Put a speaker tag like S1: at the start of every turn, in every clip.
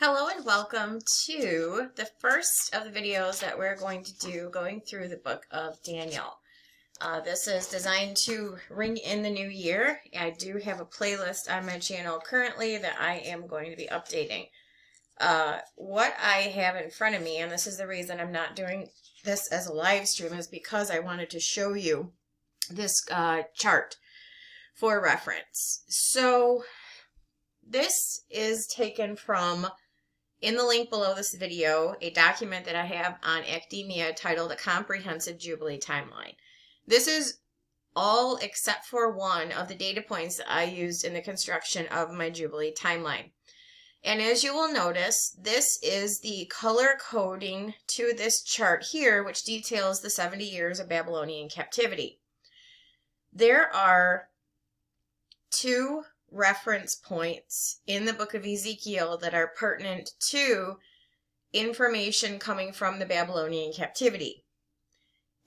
S1: Hello and welcome to the first of the videos that we're going to do going through the book of Daniel. This is designed to ring in the new year. I do have a playlist on my channel currently that I am going to be updating. What I have in front of me, and this is the reason I'm not doing this as a live stream, is because I wanted to show you this chart for reference. So this is taken from, in the link below this video, a document that I have on academia titled A Comprehensive Jubilee Timeline. This is all except for one of the data points that I used in the construction of my Jubilee timeline. And as you will notice, this is the color coding to this chart here, which details the 70 years of Babylonian captivity. There are two reference points in the book of Ezekiel that are pertinent to information coming from the Babylonian captivity.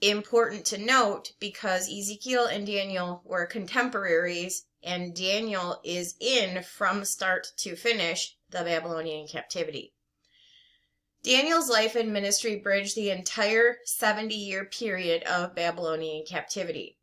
S1: Important to note because Ezekiel and Daniel were contemporaries, and Daniel is in from start to finish the Babylonian captivity. Daniel's life and ministry bridged the entire 70-year period of Babylonian captivity.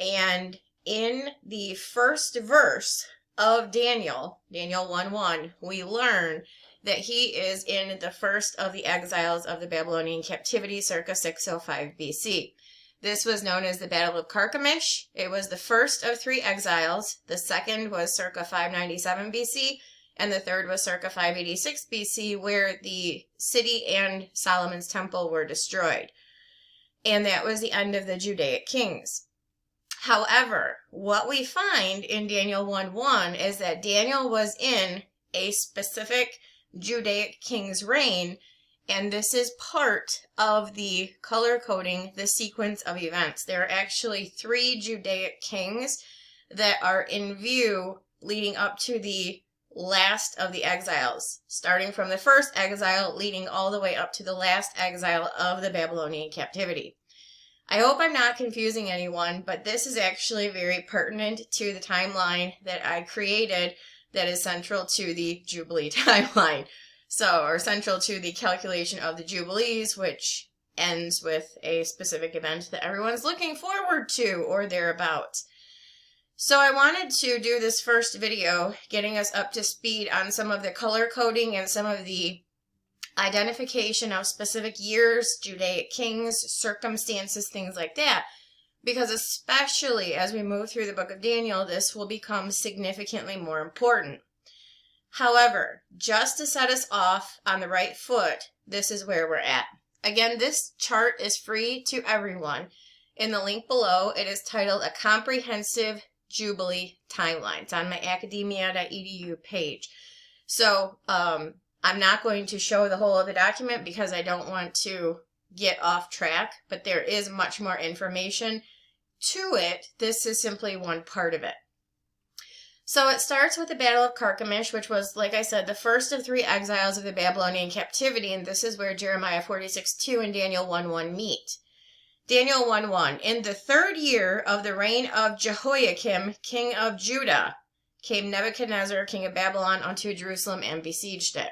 S1: And in the first verse of Daniel 1:1, we learn that he is in the first of the exiles of the Babylonian captivity circa 605 BC. This was known as the Battle of Carchemish. It was the first of three exiles. The second was circa 597 BC, and the third was circa 586 BC, where the city and Solomon's temple were destroyed. And that was the end of the Judaic kings. However, what we find in Daniel 1:1 is that Daniel was in a specific Judaic king's reign, and this is part of the color coding, the sequence of events. There are actually three Judaic kings that are in view leading up to the last of the exiles, starting from the first exile leading all the way up to the last exile of the Babylonian captivity. I hope I'm not confusing anyone, but this is actually very pertinent to the timeline that I created that is central to the Jubilee timeline. Or central to the calculation of the Jubilees, which ends with a specific event that everyone's looking forward to or thereabouts. So I wanted to do this first video, getting us up to speed on some of the color coding and some of the identification of specific years, Judaic kings, circumstances, things like that. Because especially as we move through the book of Daniel, this will become significantly more important. However, just to set us off on the right foot, this is where we're at. Again, this chart is free to everyone. In the link below, it is titled A Comprehensive Jubilee Timeline. It's on my academia.edu page. So, I'm not going to show the whole of the document because I don't want to get off track, but there is much more information to it. This is simply one part of it. So it starts with the Battle of Carchemish, which was, like I said, the first of three exiles of the Babylonian captivity, and this is where Jeremiah 46:2 and Daniel 1:1 meet. Daniel 1:1, in the third year of the reign of Jehoiakim, king of Judah, came Nebuchadnezzar, king of Babylon, unto Jerusalem and besieged it.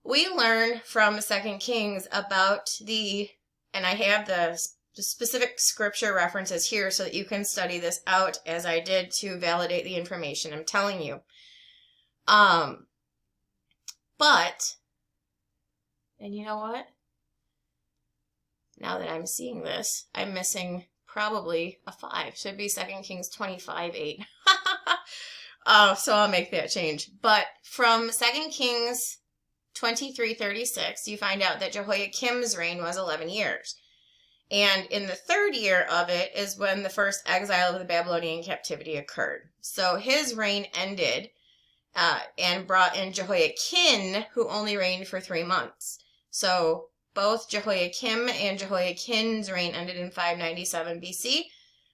S1: We learn from 2 Kings about and I have the specific scripture references here so that you can study this out as I did to validate the information I'm telling you. And you know what? Now that I'm seeing this, I'm missing probably a 5. Should be 2 Kings 25:8. So I'll make that change. But from 2 Kings 23:36, you find out that Jehoiakim's reign was 11 years. And in the third year of it is when the first exile of the Babylonian captivity occurred. So his reign ended and brought in Jehoiakim, who only reigned for 3 months. So both Jehoiakim and Jehoiakim's reign ended in 597 BC.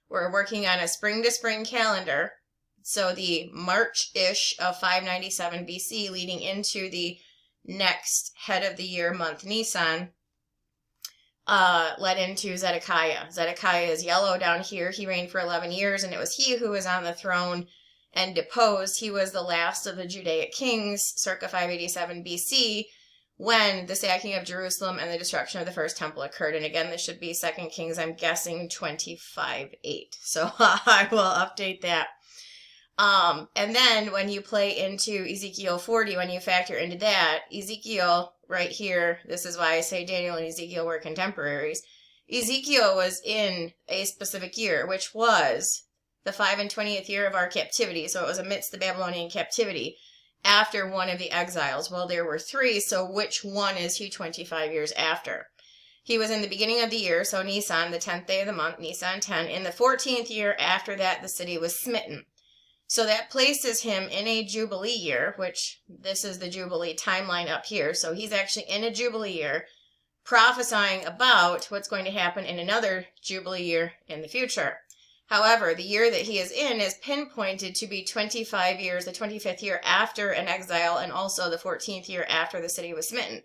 S1: We're working on a spring-to-spring calendar. So the March-ish of 597 BC leading into the next head of the year month, Nisan, led into Zedekiah. Zedekiah is yellow down here. He reigned for 11 years, and it was he who was on the throne and deposed. He was the last of the Judaic kings, circa 587 BC, when the sacking of Jerusalem and the destruction of the first temple occurred. And again, this should be 2 Kings, I'm guessing 25:8. So I will update that. And then when you play into Ezekiel 40, when you factor into that, Ezekiel right here, this is why I say Daniel and Ezekiel were contemporaries. Ezekiel was in a specific year, which was the 25th year of our captivity. So it was amidst the Babylonian captivity after one of the exiles. Well, there were 3, so which one is he 25 years after? He was in the beginning of the year, so Nisan, the 10th day of the month, Nisan 10. In the 14th year after that, the city was smitten. So that places him in a Jubilee year, which this is the Jubilee timeline up here. So he's actually in a Jubilee year, prophesying about what's going to happen in another Jubilee year in the future. However, the year that he is in is pinpointed to be 25 years, the 25th year after an exile, and also the 14th year after the city was smitten.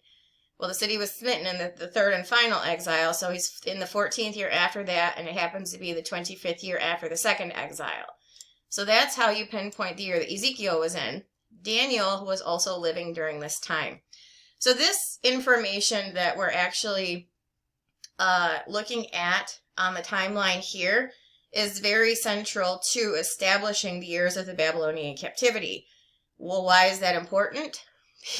S1: Well, the city was smitten in the third and final exile, so he's in the 14th year after that, and it happens to be the 25th year after the second exile. So that's how you pinpoint the year that Ezekiel was in. Daniel was also living during this time. So this information that we're actually looking at on the timeline here is very central to establishing the years of the Babylonian captivity. Well, why is that important?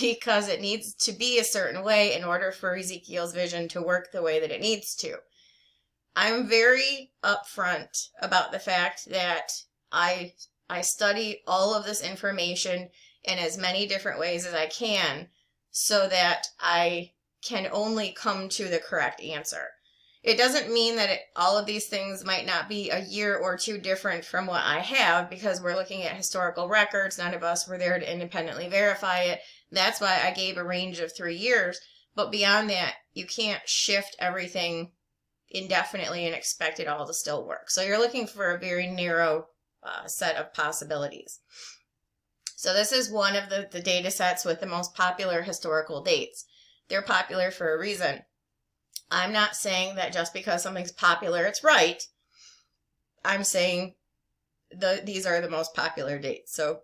S1: Because it needs to be a certain way in order for Ezekiel's vision to work the way that it needs to. I'm very upfront about the fact that I study all of this information in as many different ways as I can so that I can only come to the correct answer. It doesn't mean that all of these things might not be a year or two different from what I have, because we're looking at historical records. None of us were there to independently verify it. That's why I gave a range of 3 years. But beyond that, you can't shift everything indefinitely and expect it all to still work. So you're looking for a very narrow set of possibilities. So this is one of the data sets with the most popular historical dates. They're popular for a reason. I'm not saying that just because something's popular, it's right. I'm saying these are the most popular dates. So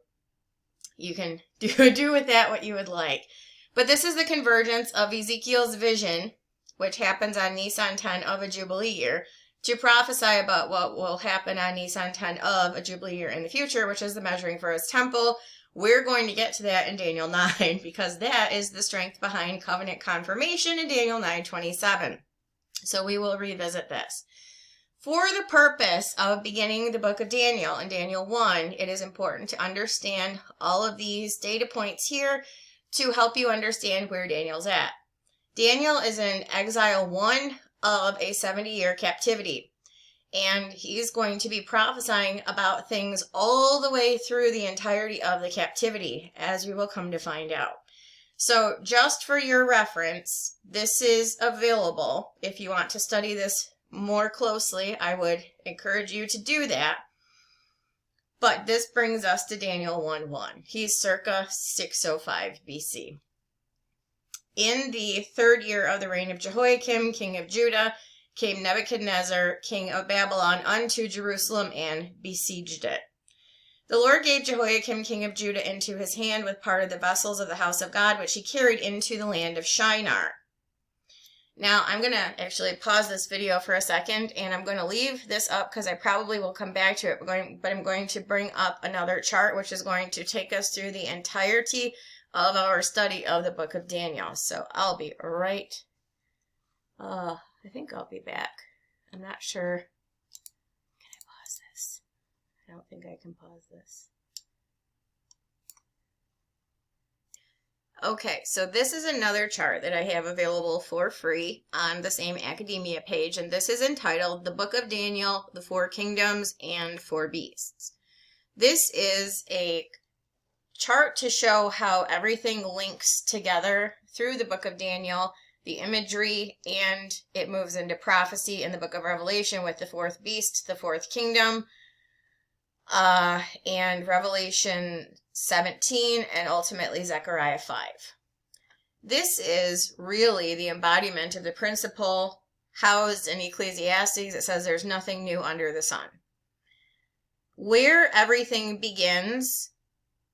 S1: you can do with that what you would like. But this is the convergence of Ezekiel's vision, which happens on Nisan 10 of a Jubilee year, to prophesy about what will happen on Nisan 10 of a Jubilee year in the future, which is the measuring for his temple. We're going to get to that in Daniel 9, because that is the strength behind covenant confirmation in Daniel 9:27. So we will revisit this. For the purpose of beginning the book of Daniel in Daniel 1, it is important to understand all of these data points here to help you understand where Daniel's at. Daniel is in exile 1 of a 70-year captivity, and he's going to be prophesying about things all the way through the entirety of the captivity, as we will come to find out. So just for your reference, this is available. If you want to study this more closely, I would encourage you to do that. But this brings us to Daniel 1:1. He's circa 605 BC. In the 3rd year of the reign of Jehoiakim, king of Judah, came Nebuchadnezzar, king of Babylon, unto Jerusalem and besieged it. The Lord gave Jehoiakim, king of Judah, into his hand with part of the vessels of the house of God, which he carried into the land of Shinar. Now, I'm going to actually pause this video for a second, and I'm going to leave this up because I probably will come back to it, but I'm going to bring up another chart, which is going to take us through the entirety of our study of the book of Daniel. So I'll be right, I think I'll be back. I'm not sure. Can I pause this? I don't think I can pause this. Okay, so this is another chart that I have available for free on the same academia page, and this is entitled The Book of Daniel, the 4 Kingdoms, and 4 Beasts. This is a chart to show how everything links together through the book of Daniel, the imagery, and it moves into prophecy in the book of Revelation with the 4th beast, the 4th kingdom, and Revelation 17, and ultimately Zechariah 5. This is really the embodiment of the principle housed in Ecclesiastes. It says there's nothing new under the sun. where everything begins,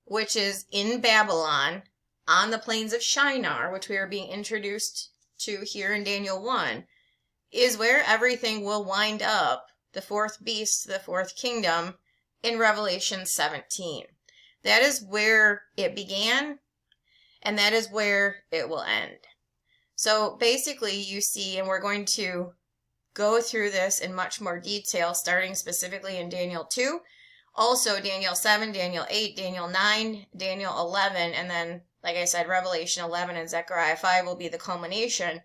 S1: which is in Babylon, on the plains of Shinar, which we are being introduced to here in Daniel 1, is where everything will wind up, the fourth beast, the fourth kingdom, in Revelation 17. That is where it began, and that is where it will end. So basically you see, and we're going to go through this in much more detail, starting specifically in Daniel 2, also Daniel 7, Daniel 8, Daniel 9, Daniel 11, and then, like I said, Revelation 11 and Zechariah 5 will be the culmination.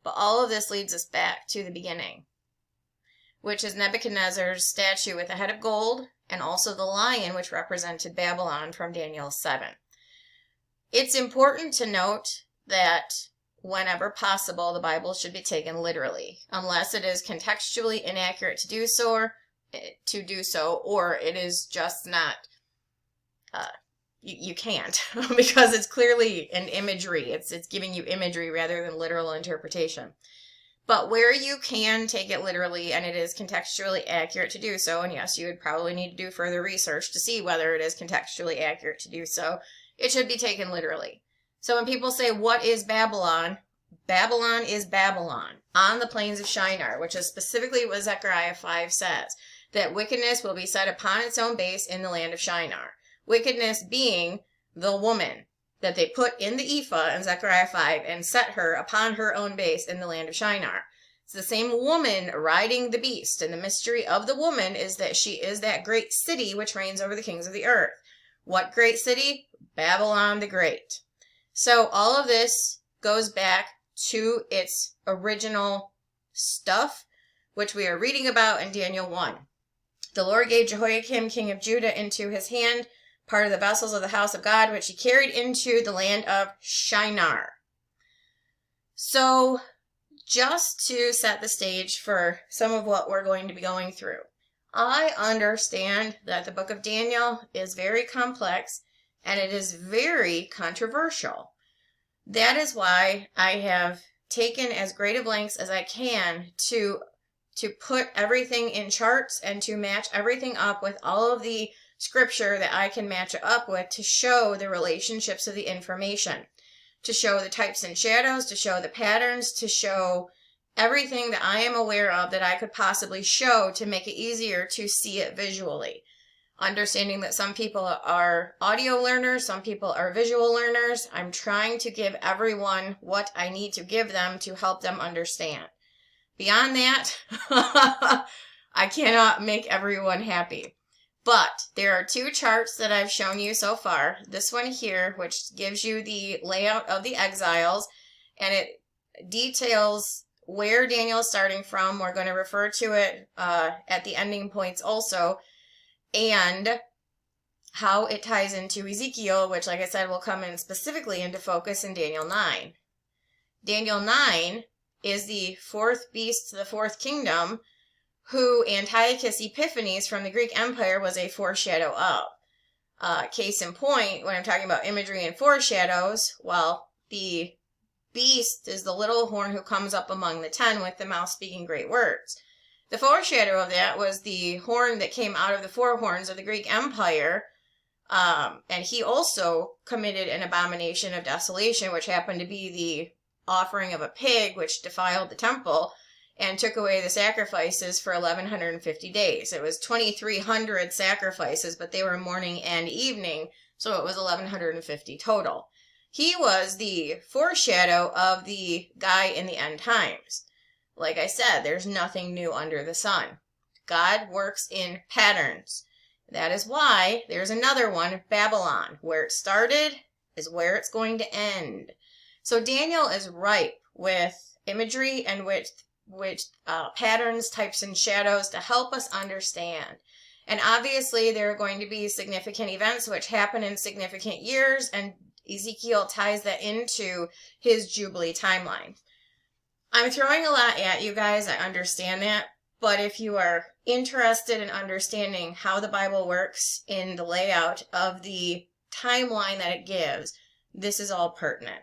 S1: But all of this leads us back to the beginning, which is Nebuchadnezzar's statue with a head of gold, and also the lion, which represented Babylon from Daniel 7. It's important to note that whenever possible, the Bible should be taken literally, unless it is contextually inaccurate to do so, or it is just not, you can't, because it's clearly an imagery. It's giving you imagery rather than literal interpretation. But where you can take it literally and it is contextually accurate to do so, and yes, you would probably need to do further research to see whether it is contextually accurate to do so, it should be taken literally. So when people say, what is Babylon? Babylon is Babylon, on the plains of Shinar, which is specifically what Zechariah 5 says, that wickedness will be set upon its own base in the land of Shinar. Wickedness being the woman that they put in the ephah in Zechariah 5 and set her upon her own base in the land of Shinar. It's the same woman riding the beast, and the mystery of the woman is that she is that great city which reigns over the kings of the earth. What great city? Babylon the Great. So all of this goes back to its original stuff, which we are reading about in Daniel 1. The Lord gave Jehoiakim, king of Judah, into his hand part of the vessels of the house of God, which he carried into the land of Shinar. So, just to set the stage for some of what we're going to be going through, I understand that the book of Daniel is very complex and it is very controversial. That is why I have taken as great of lengths as I can to put everything in charts and to match everything up with all of the scripture that I can match it up with to show the relationships of the information, to show the types and shadows, to show the patterns, to show everything that I am aware of that I could possibly show to make it easier to see it visually. Understanding that some people are audio learners, some people are visual learners, I'm trying to give everyone what I need to give them to help them understand. Beyond that, I cannot make everyone happy. But there are two charts that I've shown you so far. This one here, which gives you the layout of the exiles, and it details where Daniel is starting from. We're going to refer to it at the ending points also, and how it ties into Ezekiel, which, like I said, will come in specifically into focus in Daniel 9. Daniel 9 is the fourth beast, the fourth kingdom, who Antiochus Epiphanes from the Greek Empire was a foreshadow of. Case in point, when I'm talking about imagery and foreshadows, well, the beast is the little horn who comes up among the 10 with the mouth speaking great words. The foreshadow of that was the horn that came out of the four horns of the Greek Empire, and he also committed an abomination of desolation, which happened to be the offering of a pig, which defiled the temple and took away the sacrifices for 1,150 days. It was 2,300 sacrifices, but they were morning and evening, so it was 1,150 total. He was the foreshadow of the guy in the end times. Like I said, there's nothing new under the sun. God works in patterns. That is why there's another one, Babylon. Where it started is where it's going to end. So Daniel is ripe with imagery and with patterns, types, and shadows to help us understand. And obviously there are going to be significant events which happen in significant years, and Ezekiel ties that into his Jubilee timeline. I'm throwing a lot at you guys, I understand that, but if you are interested in understanding how the Bible works in the layout of the timeline that it gives, this is all pertinent.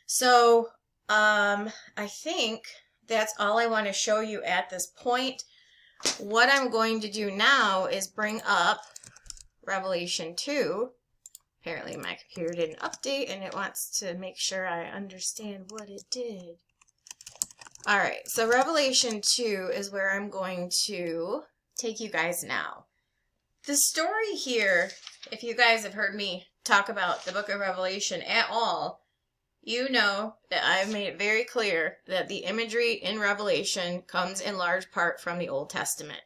S1: So, I think that's all I want to show you at this point. what I'm going to do now is bring up Revelation 2. Apparently my computer didn't update and it wants to make sure I understand what it did. Alright, so Revelation 2 is where I'm going to take you guys now. The story here, if you guys have heard me talk about the book of Revelation at all, you know that I've made it very clear that the imagery in Revelation comes in large part from the Old Testament.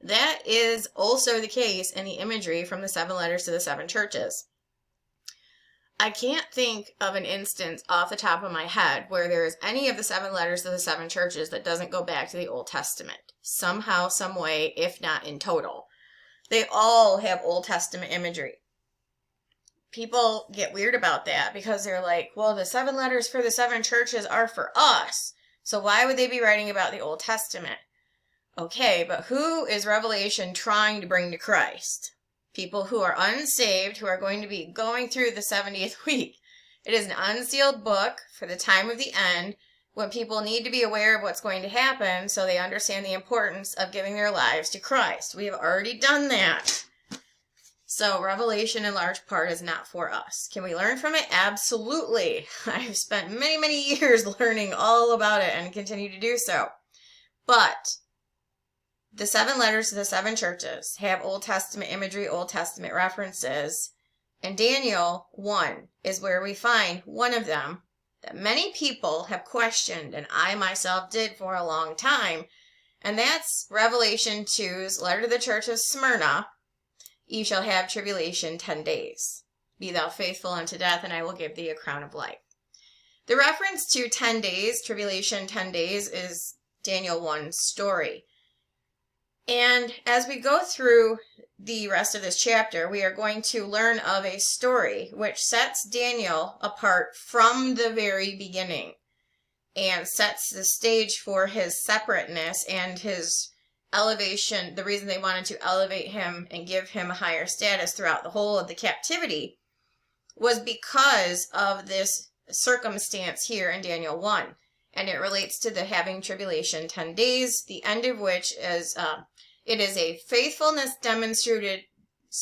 S1: That is also the case in the imagery from the 7 letters to the 7 churches. I can't think of an instance off the top of my head where there is any of the 7 letters to the 7 churches that doesn't go back to the Old Testament. Somehow, some way, if not in total. They all have Old Testament imagery. People get weird about that because they're like, well, the 7 letters for the 7 churches are for us. So why would they be writing about the Old Testament? Okay, but who is Revelation trying to bring to Christ? People who are unsaved, who are going to be going through the 70th week. It is an unsealed book for the time of the end when people need to be aware of what's going to happen so they understand the importance of giving their lives to Christ. We have already done that. So Revelation in large part is not for us. Can we learn from it? Absolutely. I've spent many, many years learning all about it and continue to do so. But the 7 letters to the 7 churches have Old Testament imagery, Old Testament references, and Daniel 1 is where we find one of them that many people have questioned, and I myself did for a long time, and that's Revelation 2's letter to the church of Smyrna. Ye shall have tribulation 10 days. Be thou faithful unto death, and I will give thee a crown of life. The reference to 10 days, tribulation 10 days, is Daniel 1's story. And as we go through the rest of this chapter, we are going to learn of a story which sets Daniel apart from the very beginning and sets the stage for his separateness and his elevation. The reason they wanted to elevate him and give him a higher status throughout the whole of the captivity was because of this circumstance here in Daniel 1. And it relates to the having tribulation 10 days, the end of which is, it is a faithfulness demonstrated,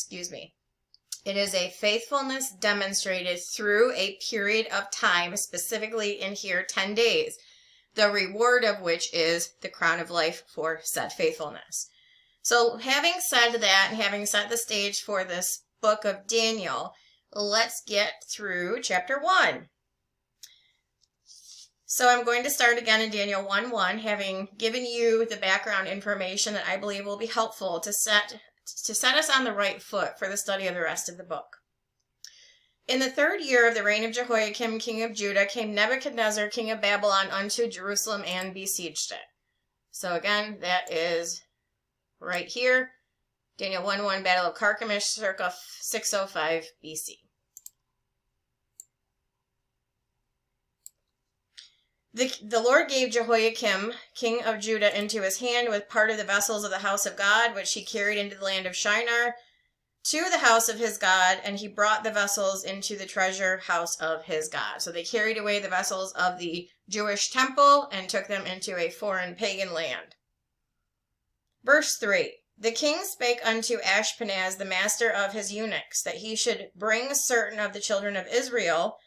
S1: it is a faithfulness demonstrated through a period of time, specifically in here 10 days, the reward of which is the crown of life for said faithfulness. So having said that and having set the stage for this book of Daniel, let's get through chapter 1. So I'm going to start again in Daniel 1:1, having given you the background information that I believe will be helpful to set us on the right foot for the study of the rest of the book. In the 3rd year of the reign of Jehoiakim, king of Judah, came Nebuchadnezzar, king of Babylon, unto Jerusalem and besieged it. So again, that is right here, Daniel 1:1, Battle of Carchemish, circa 605 BC. The Lord gave Jehoiakim, king of Judah, into his hand with part of the vessels of the house of God, which he carried into the land of Shinar, to the house of his God, and he brought the vessels into the treasure house of his God. So they carried away the vessels of the Jewish temple and took them into a foreign pagan land. Verse 3. The king spake unto Ashpenaz, the master of his eunuchs, that he should bring certain of the children of Israel,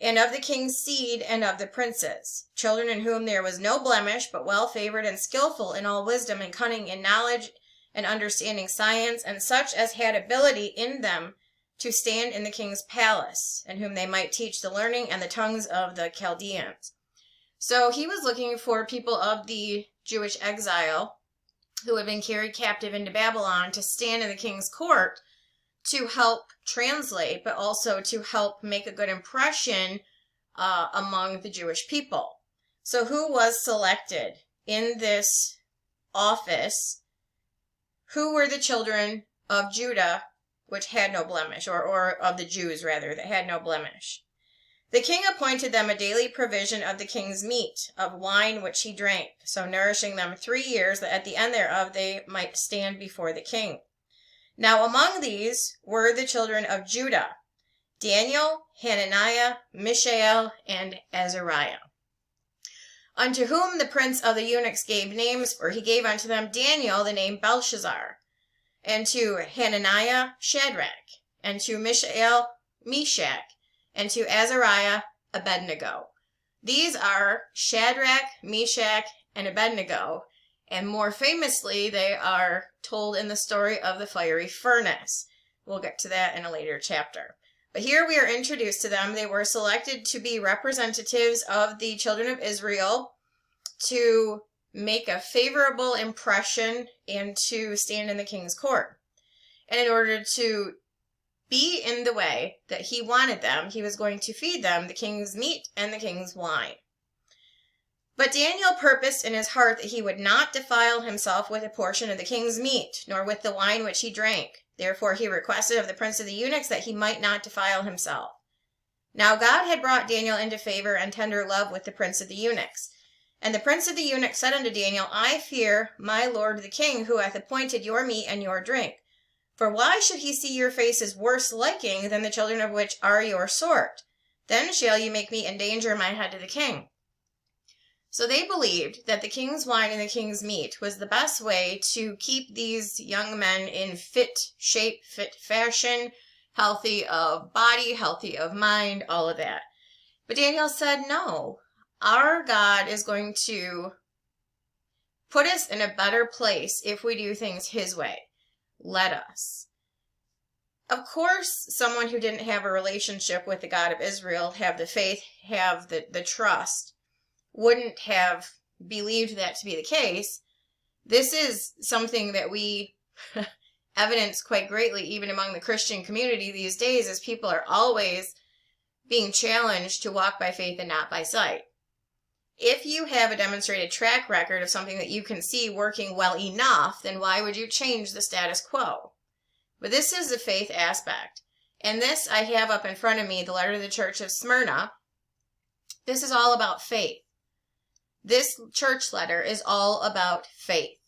S1: and of the king's seed, and of the princes, children in whom there was no blemish, but well favored and skillful in all wisdom and cunning in knowledge and understanding science, and such as had ability in them to stand in the king's palace, and whom they might teach the learning and the tongues of the Chaldeans. So he was looking for people of the Jewish exile who had been carried captive into Babylon to stand in the king's court to help translate, but also to help make a good impression among the Jewish people. So who was selected in this office? Who were the children of Judah, which had no blemish, or of the Jews, rather, that had no blemish? The king appointed them a daily provision of the king's meat, of wine which he drank, so nourishing them 3 years, that at the end thereof they might stand before the king. Now among these were the children of Judah, Daniel, Hananiah, Mishael, and Azariah. unto whom the prince of the eunuchs gave names, for he gave unto them Daniel the name Belshazzar, and to Hananiah Shadrach, and to Mishael Meshach, and to Azariah Abednego. These are Shadrach, Meshach, and Abednego, and more famously, they are told in the story of the fiery furnace. We'll get to that in a later chapter. But here we are introduced to them. They were selected to be representatives of the children of Israel to make a favorable impression and to stand in the king's court. And in order to be in the way that he wanted them, he was going to feed them the king's meat and the king's wine. But Daniel purposed in his heart that he would not defile himself with a portion of the king's meat, nor with the wine which he drank. Therefore he requested of the prince of the eunuchs that he might not defile himself. Now God had brought Daniel into favor and tender love with the prince of the eunuchs. And the prince of the eunuchs said unto Daniel, I fear my lord the king, who hath appointed your meat and your drink. For why should he see your faces worse liking than the children of which are your sort? Then shall you make me endanger my head to the king. So they believed that the king's wine and the king's meat was the best way to keep these young men in fit shape, fit fashion, healthy of body, healthy of mind, all of that. But Daniel said, no, our God is going to put us in a better place if we do things his way. Let us. Of course, someone who didn't have a relationship with the God of Israel, have the faith, have the trust, wouldn't have believed that to be the case. This is something that we evidence quite greatly even among the Christian community these days, as people are always being challenged to walk by faith and not by sight. If you have a demonstrated track record of something that you can see working well enough, then why would you change the status quo? But this is the faith aspect. And this I have up in front of me, the letter to the church of Smyrna. This is all about faith. This church letter is all about faith.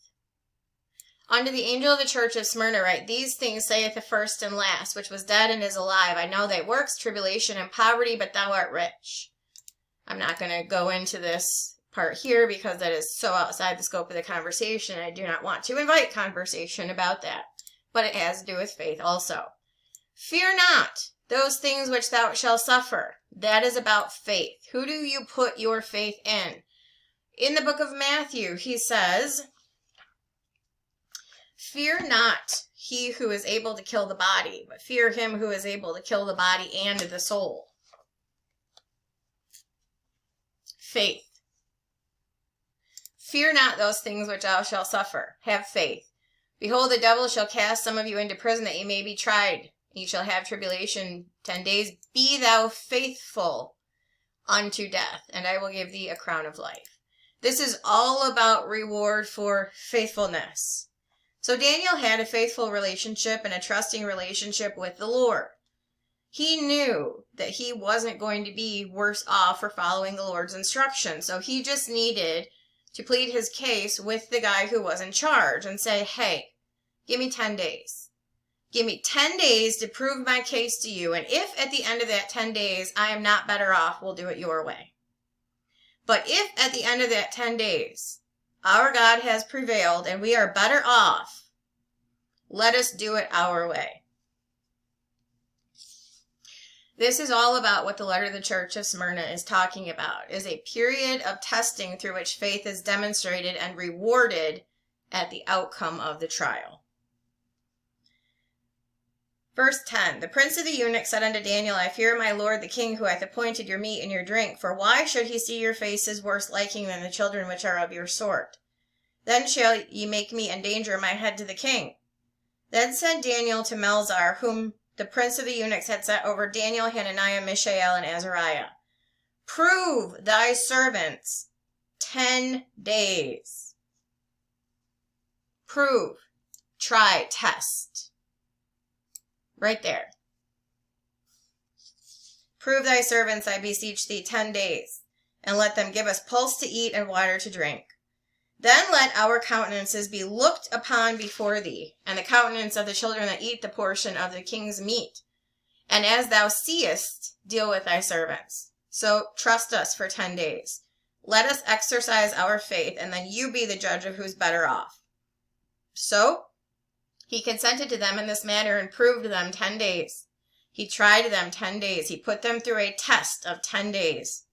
S1: Unto the angel of the church of Smyrna write, These things saith the first and last, which was dead and is alive. I know thy works, tribulation and poverty, but thou art rich. I'm not going to go into this part here because that is so outside the scope of the conversation. I do not want to invite conversation about that. But it has to do with faith also. Fear not those things which thou shalt suffer. That is about faith. Who do you put your faith in? In the book of Matthew, he says, Fear not he who is able to kill the body, but fear him who is able to kill the body and the soul. Faith. Fear not those things which thou shalt suffer. Have faith. Behold, the devil shall cast some of you into prison that ye may be tried. Ye shall have tribulation 10 days. Be thou faithful unto death, and I will give thee a crown of life. This is all about reward for faithfulness. So Daniel had a faithful relationship and a trusting relationship with the Lord. He knew that he wasn't going to be worse off for following the Lord's instructions. So he just needed to plead his case with the guy who was in charge and say, hey, give me 10 days. Give me 10 days to prove my case to you. And if at the end of that 10 days I am not better off, we'll do it your way. But if at the end of that 10 days our God has prevailed and we are better off, let us do it our way. This is all about what the letter to the church of Smyrna is talking about, is a period of testing through which faith is demonstrated and rewarded at the outcome of the trial. Verse 10, The prince of the eunuchs said unto Daniel, I fear my lord the king, who hath appointed your meat and your drink, for why should he see your faces worse liking than the children which are of your sort? Then shall ye make me endanger my head to the king. Then said Daniel to Melzar, whom the prince of the eunuchs had set over Daniel, Hananiah, Mishael, and Azariah, Prove thy servants 10 days. Prove, try, test. Right there. Prove thy servants, I beseech thee, 10 days, and let them give us pulse to eat and water to drink. Then let our countenances be looked upon before thee, and the countenance of the children that eat the portion of the king's meat. And as thou seest, deal with thy servants. So trust us for 10 days. Let us exercise our faith, and then you be the judge of who's better off. So he consented to them in this manner and proved them 10 days. He tried them 10 days. He put them through a test of 10 days,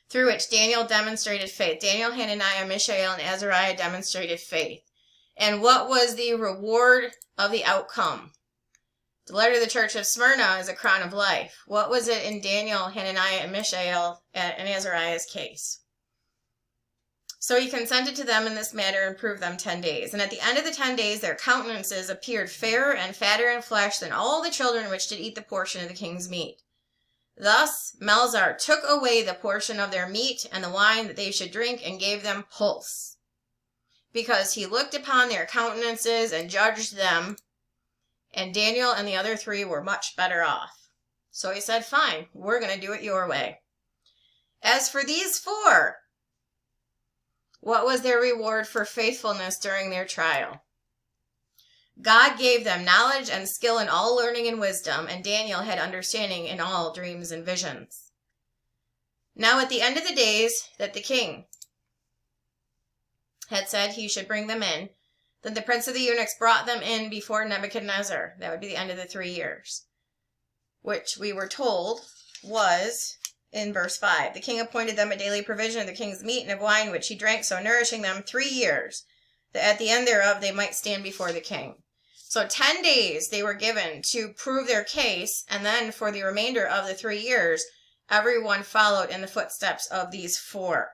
S1: through which Daniel demonstrated faith. Daniel, Hananiah, Mishael, and Azariah demonstrated faith. And what was the reward of the outcome? The letter of the church of Smyrna is a crown of life. What was it in Daniel, Hananiah, and Mishael, and Azariah's case? So he consented to them in this manner and proved them 10 days. And at the end of the 10 days, their countenances appeared fairer and fatter in flesh than all the children which did eat the portion of the king's meat. Thus Melzar took away the portion of their meat and the wine that they should drink and gave them pulse, because he looked upon their countenances and judged them, and Daniel and the other 3 were much better off. So he said, fine, we're going to do it your way. As for these 4, what was their reward for faithfulness during their trial? God gave them knowledge and skill in all learning and wisdom, and Daniel had understanding in all dreams and visions. Now at the end of the days that the king had said he should bring them in, then the prince of the eunuchs brought them in before Nebuchadnezzar. That would be the end of the 3 years, which we were told was in verse 5. The king appointed them a daily provision of the king's meat and of wine, which he drank, so nourishing them 3 years, that at the end thereof they might stand before the king. So 10 days they were given to prove their case, and then for the remainder of the 3 years, everyone followed in the footsteps of these 4.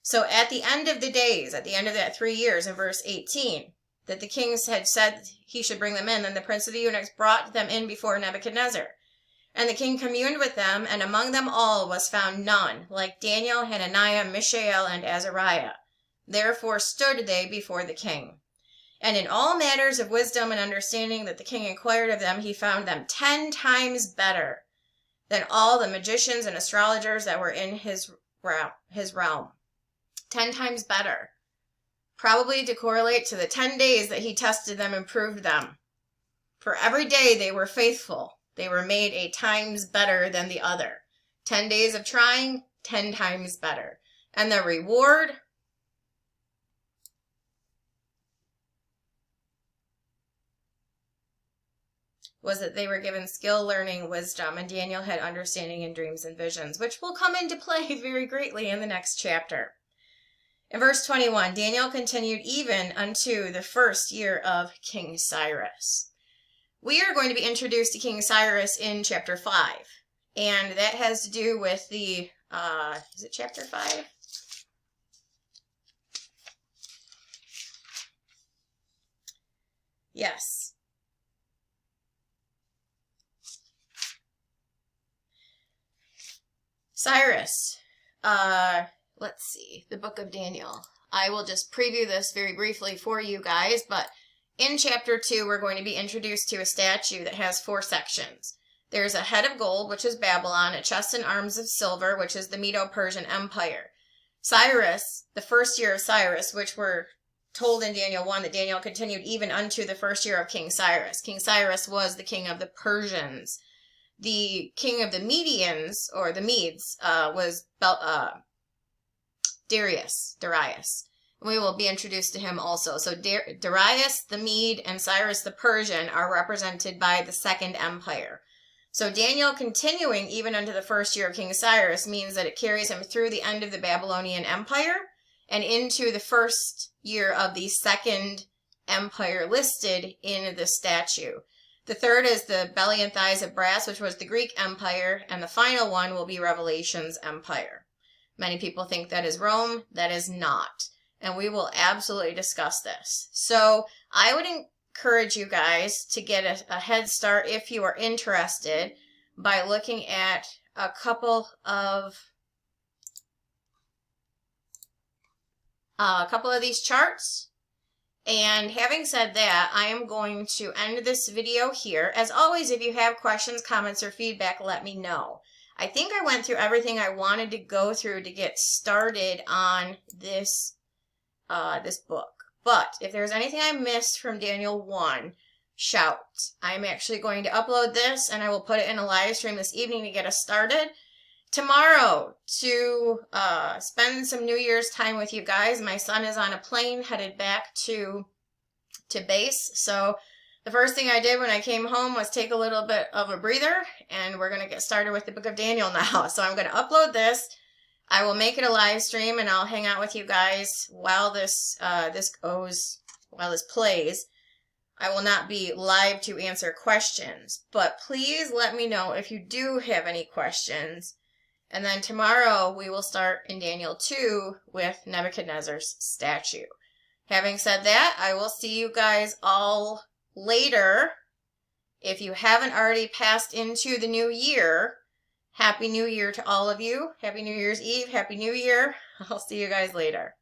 S1: So at the end of the days, at the end of that 3 years, in verse 18, that the king had said he should bring them in, then the prince of the eunuchs brought them in before Nebuchadnezzar. And the king communed with them, and among them all was found none, like Daniel, Hananiah, Mishael, and Azariah. Therefore stood they before the king. And in all matters of wisdom and understanding that the king inquired of them, he found them 10 times better than all the magicians and astrologers that were in his realm. 10 times better. Probably to correlate to the 10 days that he tested them and proved them. For every day they were faithful, they were made a times better than the other. 10 days of trying, 10 times better. And the reward was that they were given skill, learning, wisdom, and Daniel had understanding in dreams and visions, which will come into play very greatly in the next chapter. In verse 21, Daniel continued even unto the 1st year of King Cyrus. We are going to be introduced to King Cyrus in chapter 5, and that has to do with the, is it chapter 5? Yes. Cyrus, let's see, the book of Daniel. I will just preview this very briefly for you guys, but in chapter 2, we're going to be introduced to a statue that has 4 sections. There's a head of gold, which is Babylon, a chest and arms of silver, which is the Medo-Persian Empire. Cyrus, the 1st year of Cyrus, which we're told in Daniel 1 that Daniel continued even unto the 1st year of King Cyrus. King Cyrus was the king of the Persians. The king of the Medians, or the Medes, was Darius. We will be introduced to him also. So Darius the Mede and Cyrus the Persian are represented by the 2nd Empire. So Daniel continuing even unto the 1st year of King Cyrus means that it carries him through the end of the Babylonian Empire and into the 1st year of the 2nd Empire listed in the statue. The 3rd is the belly and thighs of brass, which was the Greek Empire, and the final one will be Revelation's Empire. Many people think that is Rome. That is not. And we will absolutely discuss this. So I would encourage you guys to get a head start if you are interested by looking at a couple of these charts. And having said that, I am going to end this video here. As always, if you have questions, comments, or feedback, let me know. I think I went through everything I wanted to go through to get started on this this book. But if there's anything I missed from Daniel 1, shout. I'm actually going to upload this, and I will put it in a live stream this evening to get us started. tomorrow to spend some New Year's time with you guys. My son is on a plane headed back to base. So the first thing I did when I came home was take a little bit of a breather, and we're going to get started with the book of Daniel now. So I'm going to upload this. I will make it a live stream, and I'll hang out with you guys while this plays. I will not be live to answer questions, but please let me know if you do have any questions. And then tomorrow we will start in Daniel 2 with Nebuchadnezzar's statue. Having said that, I will see you guys all later. If you haven't already passed into the new year, Happy New Year to all of you. Happy New Year's Eve. Happy New Year. I'll see you guys later.